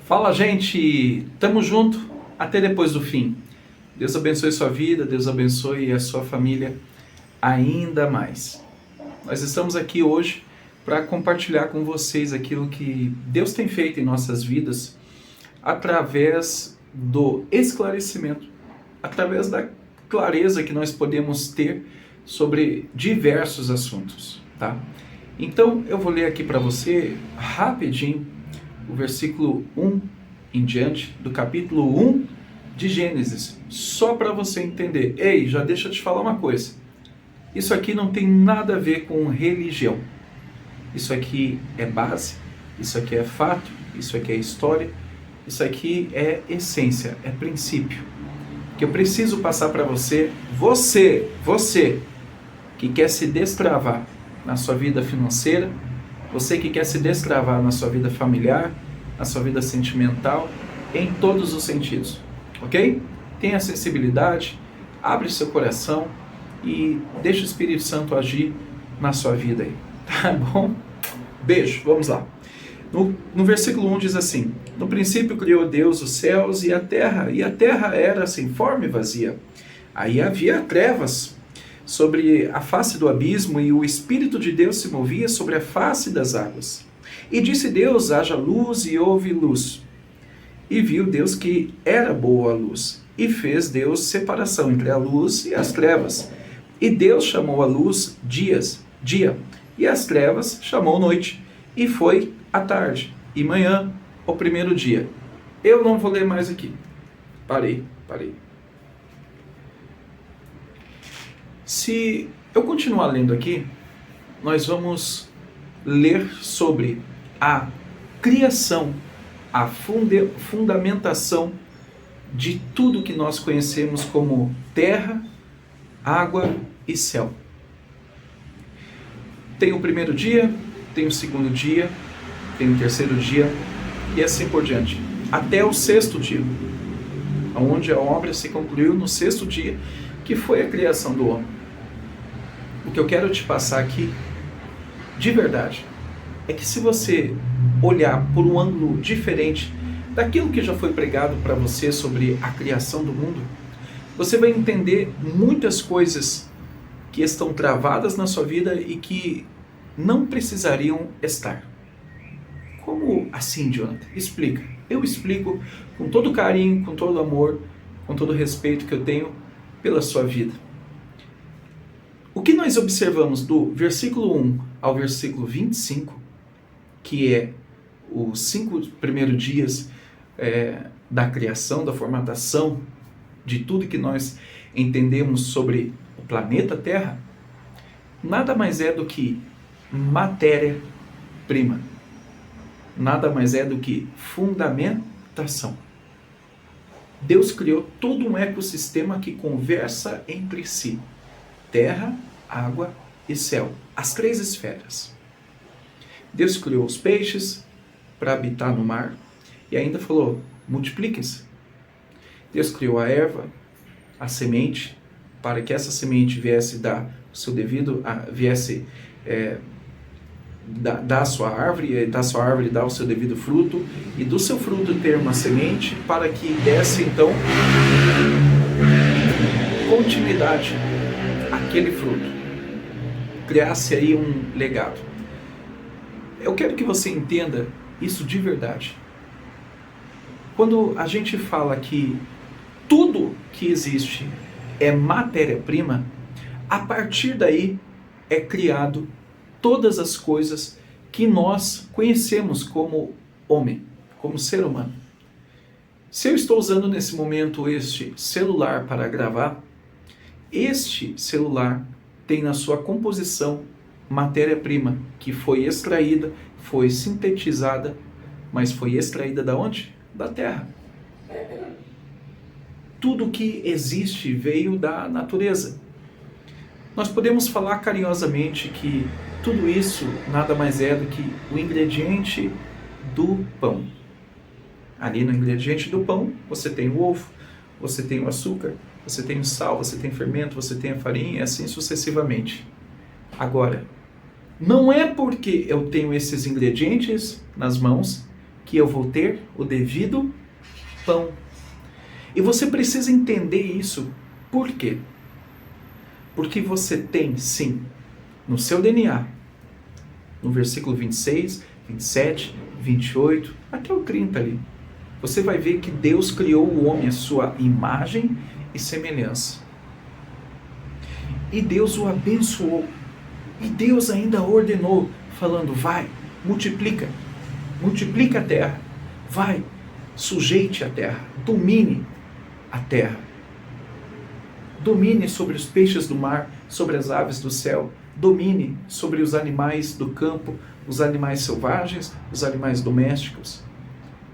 Fala, gente! Tamo junto até depois do fim. Deus abençoe sua vida, Deus abençoe a sua família ainda mais. Nós estamos aqui hoje para compartilhar com vocês aquilo que Deus tem feito em nossas vidas através do esclarecimento, através da clareza que nós podemos ter sobre diversos assuntos, tá? Então, eu vou ler aqui para você rapidinho o versículo 1 em diante do capítulo 1 de Gênesis, só para você entender. Ei, já deixa eu te falar uma coisa. Isso aqui não tem nada a ver com religião. Isso aqui é base, isso aqui é fato, isso aqui é história, isso aqui é essência, é princípio. Que eu preciso passar para você que quer se destravar na sua vida financeira, você que quer se destravar na sua vida familiar, na sua vida sentimental, em todos os sentidos, ok? Tenha sensibilidade, abre seu coração e deixa o Espírito Santo agir na sua vida aí, tá bom? Beijo, vamos lá. No versículo 1 diz assim: no princípio criou Deus os céus e a terra era sem forma e vazia. Aí havia trevas sobre a face do abismo, e o Espírito de Deus se movia sobre a face das águas. E disse Deus: haja luz, e houve luz. E viu Deus que era boa a luz, e fez Deus separação entre a luz e as trevas. E Deus chamou a luz dia, e as trevas chamou noite. E foi a tarde e manhã, o primeiro dia. Eu não vou ler mais aqui. Parei. Se eu continuar lendo aqui, nós vamos ler sobre a criação, a fundamentação de tudo que nós conhecemos como terra, água e céu. Tem o primeiro dia, tem o segundo dia, tem o terceiro dia e assim por diante, até o sexto dia, onde a obra se concluiu no sexto dia, que foi a criação do homem. O que eu quero te passar aqui, de verdade, é que se você olhar por um ângulo diferente daquilo que já foi pregado para você sobre a criação do mundo, você vai entender muitas coisas que estão travadas na sua vida e que não precisariam estar. Como assim, Jonathan? Explica. Eu explico com todo carinho, com todo amor, com todo respeito que eu tenho pela sua vida. O que nós observamos do versículo 1 ao versículo 25, que é os 5 primeiros dias da criação, da formatação de tudo que nós entendemos sobre o planeta Terra, nada mais é do que matéria-prima. Nada mais é do que fundamentação. Deus criou todo um ecossistema que conversa entre si. Terra, água e céu. As 3 esferas. Deus criou os peixes para habitar no mar e ainda falou: multipliquem-se. Deus criou a erva, a semente, para que essa semente viesse dar o seu devido, da sua árvore, da sua árvore dar o seu devido fruto, e do seu fruto ter uma semente para que desse então continuidade àquele fruto, criasse aí um legado. Eu quero que você entenda isso de verdade. Quando a gente fala que tudo que existe é matéria-prima, a partir daí é criado todas as coisas que nós conhecemos como homem, como ser humano. Se eu estou usando nesse momento este celular para gravar, este celular tem na sua composição matéria-prima que foi extraída, foi sintetizada, mas foi extraída da onde? Da terra. Tudo que existe veio da natureza. Nós podemos falar carinhosamente que tudo isso nada mais é do que o ingrediente do pão. Ali no ingrediente do pão, você tem o ovo, você tem o açúcar, você tem o sal, você tem fermento, você tem a farinha e assim sucessivamente. Agora, não é porque eu tenho esses ingredientes nas mãos que eu vou ter o devido pão. E você precisa entender isso. Por quê? Porque você tem, sim, no seu DNA, no versículo 26, 27, 28, até o 30 ali, você vai ver que Deus criou o homem à sua imagem e semelhança. E Deus o abençoou. E Deus ainda ordenou, falando, vai, multiplica a terra, vai, sujeite a terra, domine a terra. Domine sobre os peixes do mar, sobre as aves do céu, domine sobre os animais do campo, os animais selvagens, os animais domésticos.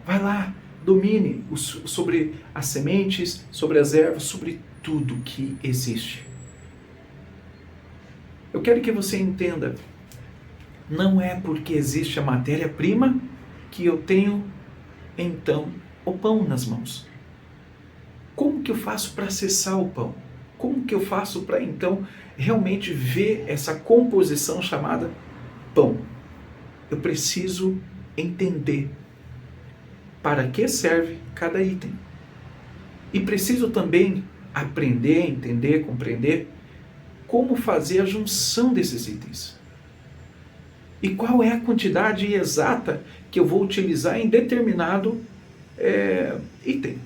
Vai lá, domine sobre as sementes, sobre as ervas, sobre tudo que existe. Eu quero que você entenda, não é porque existe a matéria-prima que eu tenho, então, o pão nas mãos. Como que eu faço para acessar o pão? Como que eu faço para, então, realmente ver essa composição chamada pão? Eu preciso entender para que serve cada item. E preciso também aprender, entender, compreender como fazer a junção desses itens. E qual é a quantidade exata que eu vou utilizar em determinado item.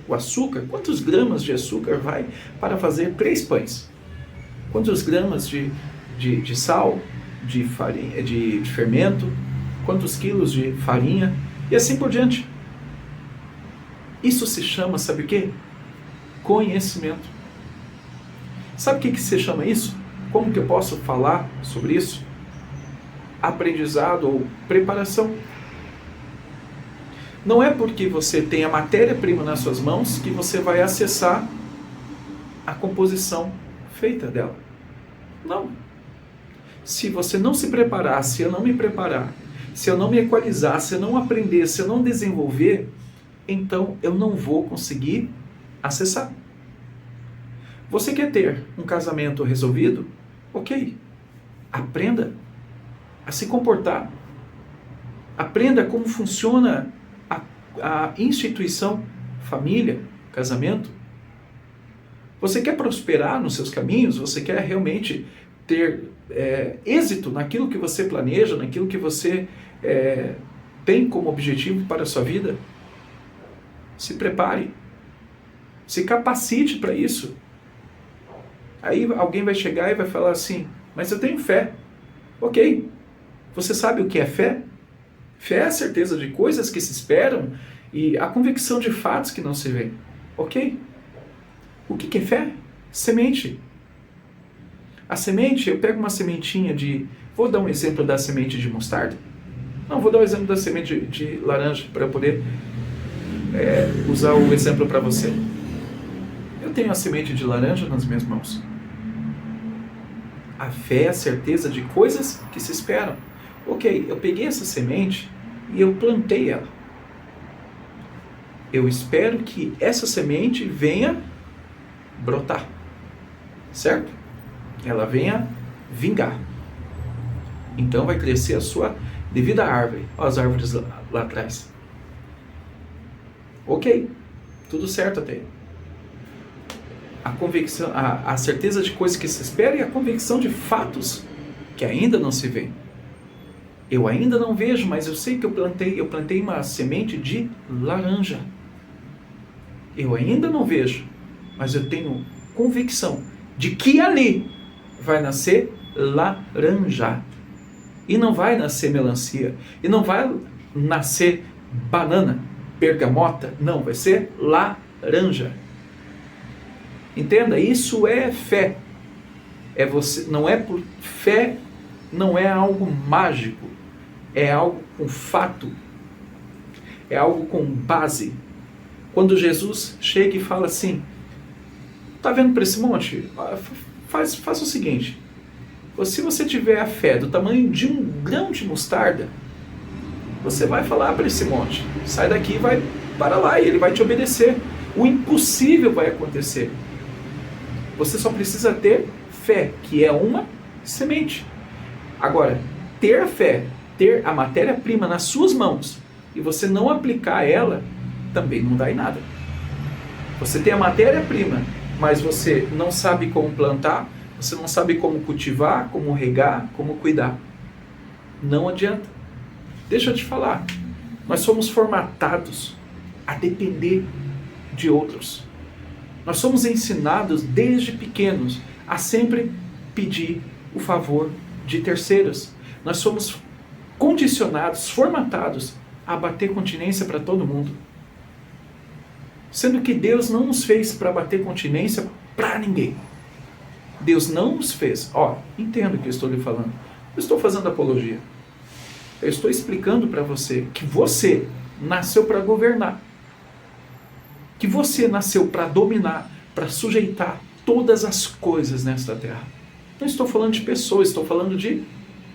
O açúcar, quantos gramas de açúcar vai para fazer 3 pães? Quantos gramas de sal, de farinha, de fermento? Quantos quilos de farinha? E assim por diante. Isso se chama, sabe o quê? Conhecimento. Sabe o que se chama isso? Como que eu posso falar sobre isso? Aprendizado ou preparação. Não é porque você tem a matéria-prima nas suas mãos que você vai acessar a composição feita dela. Não. Se você não se preparar, se eu não me preparar, se eu não me equalizar, se eu não aprender, se eu não desenvolver, então eu não vou conseguir acessar. Você quer ter um casamento resolvido? Ok. Aprenda a se comportar. Aprenda como funciona a instituição, família, casamento. Você quer prosperar nos seus caminhos? Você quer realmente ter êxito naquilo que você planeja, naquilo que você tem como objetivo para a sua vida? Se prepare. Se capacite para isso. Aí alguém vai chegar e vai falar assim, mas eu tenho fé. Ok. Você sabe o que é fé? Fé é a certeza de coisas que se esperam e a convicção de fatos que não se veem. Ok? O que é fé? Semente. A semente, eu pego uma sementinha de... Vou dar um exemplo da semente de mostarda. Não, vou dar um exemplo da semente de laranja para eu poder usar o exemplo para você. Eu tenho a semente de laranja nas minhas mãos. A fé é a certeza de coisas que se esperam. Ok, eu peguei essa semente e eu plantei ela. Eu espero que essa semente venha brotar, certo? Ela venha vingar. Então vai crescer a sua devida árvore. Olha as árvores lá atrás. Ok, tudo certo até. A convicção, a certeza de coisas que se esperam e a convicção de fatos que ainda não se vê. Eu ainda não vejo, mas eu sei que eu plantei uma semente de laranja. Eu ainda não vejo, mas eu tenho convicção de que ali vai nascer laranja. E não vai nascer melancia. E não vai nascer banana, bergamota. Não, vai ser laranja. Entenda, isso é fé. Não é por fé, não é algo mágico. É algo com fato. É algo com base. Quando Jesus chega e fala assim, tá vendo para esse monte? Faça o seguinte, se você tiver a fé do tamanho de um grão de mostarda, você vai falar para esse monte, sai daqui e vai para lá, e ele vai te obedecer. O impossível vai acontecer. Você só precisa ter fé, que é uma semente. Agora, ter a fé, ter a matéria-prima nas suas mãos, e você não aplicar ela, também não dá em nada. Você tem a matéria-prima, mas você não sabe como plantar, você não sabe como cultivar, como regar, como cuidar. Não adianta. Deixa eu te falar, nós somos formatados a depender de outros. Nós somos ensinados desde pequenos a sempre pedir o favor de terceiros. Nós somos condicionados, formatados a bater continência para todo mundo. Sendo que Deus não nos fez para bater continência para ninguém. Deus não nos fez. Entenda o que eu estou lhe falando. Eu estou fazendo apologia. Eu estou explicando para você que você nasceu para governar. Que você nasceu para dominar, para sujeitar todas as coisas nesta terra. Não estou falando de pessoas, estou falando de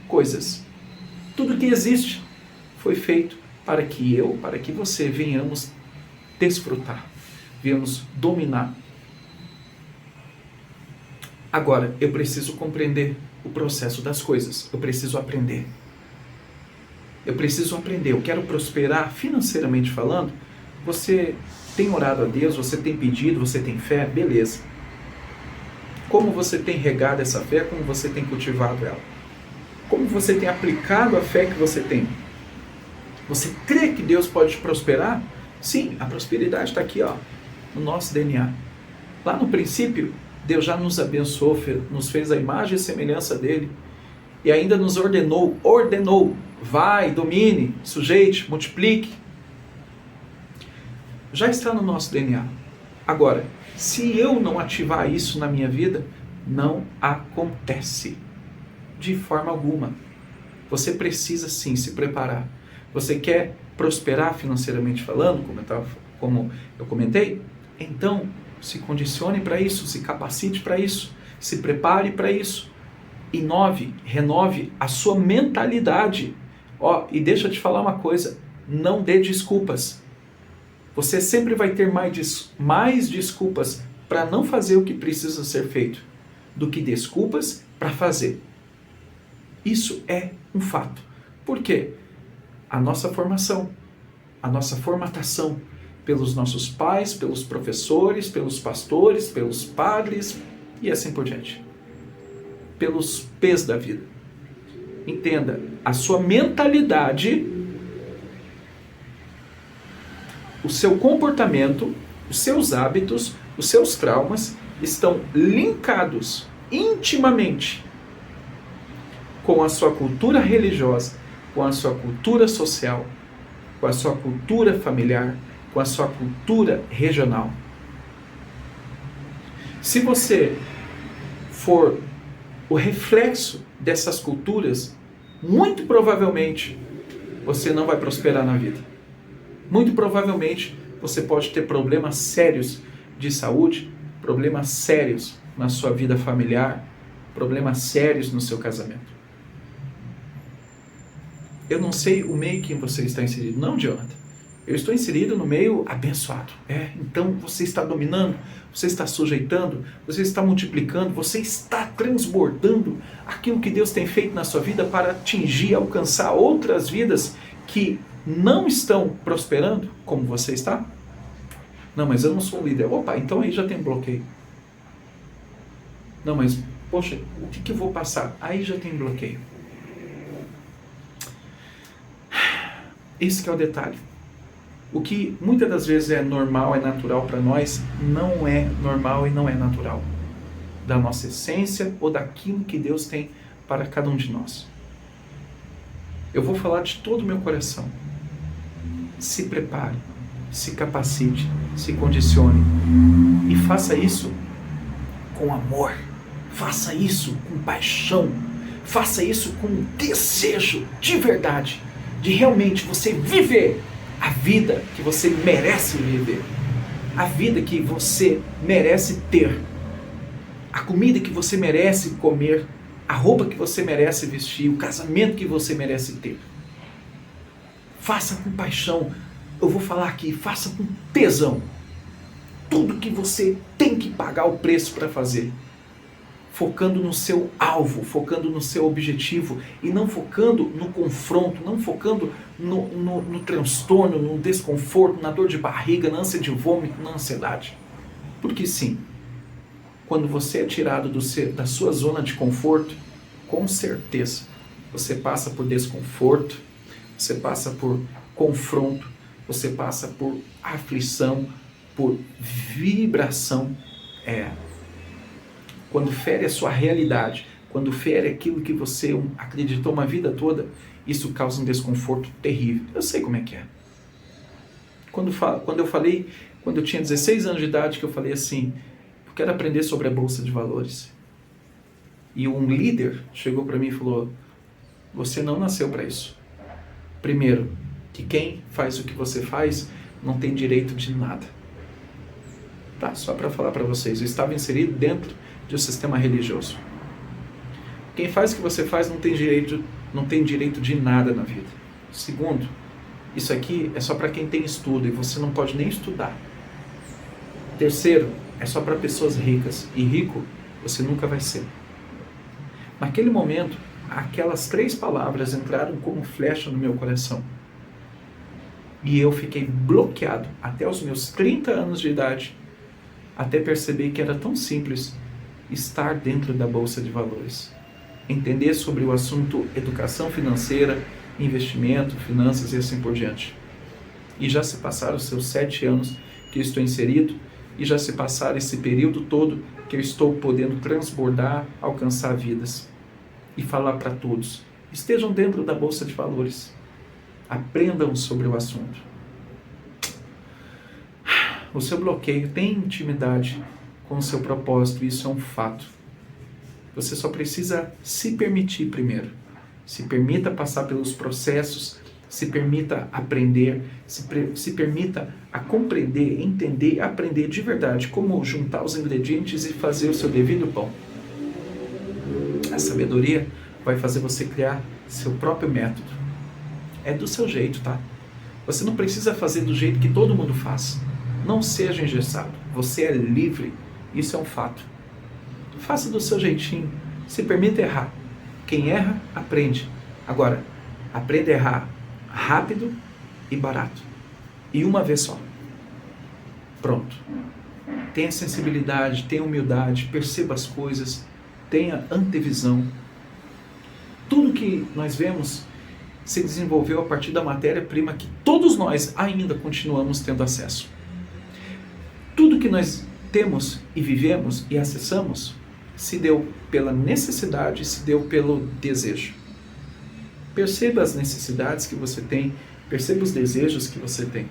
coisas. Tudo que existe foi feito para que você venhamos desfrutar, venhamos dominar. Agora, eu preciso compreender o processo das coisas. Eu preciso aprender. Eu quero prosperar financeiramente falando. Você tem orado a Deus, você tem pedido, você tem fé, beleza. Como você tem regado essa fé, como você tem cultivado ela? Como você tem aplicado a fé que você tem? Você crê que Deus pode te prosperar? Sim, a prosperidade está aqui, no nosso DNA. Lá no princípio, Deus já nos abençoou, nos fez a imagem e semelhança dele. E ainda nos ordenou, vai, domine, sujeite, multiplique. Já está no nosso DNA. Agora, se eu não ativar isso na minha vida, não acontece. De forma alguma. Você precisa sim se preparar. Você quer prosperar financeiramente falando, como eu comentei? Então, se condicione para isso, se capacite para isso, se prepare para isso. Renove a sua mentalidade. E deixa eu te falar uma coisa, não dê desculpas. Você sempre vai ter mais desculpas para não fazer o que precisa ser feito, do que desculpas para fazer. Isso é um fato. Por quê? A nossa formação, a nossa formatação pelos nossos pais, pelos professores, pelos pastores, pelos padres e assim por diante. Pelos P's da vida. Entenda, a sua mentalidade, o seu comportamento, os seus hábitos, os seus traumas estão linkados intimamente com a sua cultura religiosa, com a sua cultura social, com a sua cultura familiar, com a sua cultura regional. Se você for o reflexo dessas culturas, muito provavelmente você não vai prosperar na vida. Muito provavelmente você pode ter problemas sérios de saúde, problemas sérios na sua vida familiar, problemas sérios no seu casamento. Eu não sei o meio que você está inserido. Não, Jonathan. Eu estou inserido no meio abençoado. Então você está dominando, você está sujeitando, você está multiplicando, você está transbordando aquilo que Deus tem feito na sua vida para atingir, alcançar outras vidas que não estão prosperando como você está? Não, mas eu não sou um líder. Então aí já tem bloqueio. Não, mas, poxa, o que eu vou passar? Aí já tem bloqueio. Esse que é o detalhe. O que muitas das vezes é normal, é natural para nós, não é normal e não é natural. Da nossa essência ou daquilo que Deus tem para cada um de nós. Eu vou falar de todo o meu coração. Se prepare, se capacite, se condicione e faça isso com amor, faça isso com paixão, faça isso com desejo de verdade, de realmente você viver a vida que você merece viver, a vida que você merece ter, a comida que você merece comer, a roupa que você merece vestir, o casamento que você merece ter. Faça com paixão. Eu vou falar aqui, faça com tesão. Tudo que você tem que pagar o preço para fazer. focando no seu alvo, focando no seu objetivo e não focando no confronto, não focando no transtorno, no desconforto, na dor de barriga, na ânsia de vômito, na ansiedade. Porque sim, quando você é tirado da sua zona de conforto, com certeza você passa por desconforto, você passa por confronto, você passa por aflição, por vibração. Quando fere a sua realidade, quando fere aquilo que você acreditou uma vida toda, isso causa um desconforto terrível. Eu sei como é que é. Quando eu tinha 16 anos de idade, que eu falei assim, eu quero aprender sobre a Bolsa de Valores. E um líder chegou para mim e falou, você não nasceu para isso. Primeiro, que quem faz o que você faz não tem direito de nada. Tá, só para falar para vocês, eu estava inserido dentro de um sistema religioso. Quem faz o que você faz não tem direito de nada na vida. Segundo, isso aqui é só para quem tem estudo e você não pode nem estudar. Terceiro, é só para pessoas ricas e rico você nunca vai ser. Naquele momento, aquelas 3 palavras entraram como flecha no meu coração. E eu fiquei bloqueado até os meus 30 anos de idade, até perceber que era tão simples estar dentro da Bolsa de Valores. Entender sobre o assunto educação financeira, investimento, finanças e assim por diante. E já se passaram os seus 7 anos que eu estou inserido, e já se passaram esse período todo que eu estou podendo transbordar, alcançar vidas. E falar para todos, estejam dentro da Bolsa de Valores. Aprendam sobre o assunto. O seu bloqueio tem intimidade com o seu propósito, isso é um fato. Você só precisa se permitir primeiro. Se permita passar pelos processos, se permita aprender, se permita a compreender, entender, aprender de verdade como juntar os ingredientes e fazer o seu devido pão. A sabedoria vai fazer você criar seu próprio método. É do seu jeito, tá? Você não precisa fazer do jeito que todo mundo faz. Não seja engessado. Você é livre. Isso é um fato. Faça do seu jeitinho. Se permita errar. Quem erra, aprende. Agora, aprenda a errar rápido e barato. E uma vez só. Pronto. Tenha sensibilidade, tenha humildade, perceba as coisas, tenha antevisão. Tudo que nós vemos se desenvolveu a partir da matéria-prima que todos nós ainda continuamos tendo acesso. Tudo que nós temos e vivemos e acessamos se deu pela necessidade, se deu pelo desejo. Perceba as necessidades que você tem, perceba os desejos que você tem.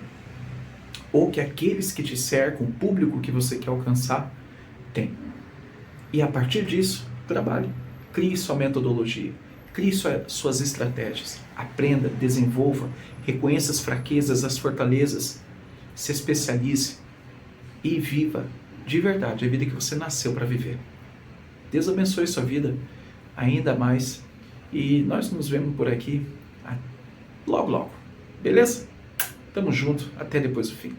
Ou que aqueles que te cercam, o público que você quer alcançar, tem. E a partir disso, trabalhe. Crie sua metodologia. Crie suas estratégias. Aprenda, desenvolva, reconheça as fraquezas, as fortalezas. Se especialize e viva de verdade a vida que você nasceu para viver. Deus abençoe sua vida ainda mais. E nós nos vemos por aqui logo, logo. Beleza? Tamo junto. Até depois do fim.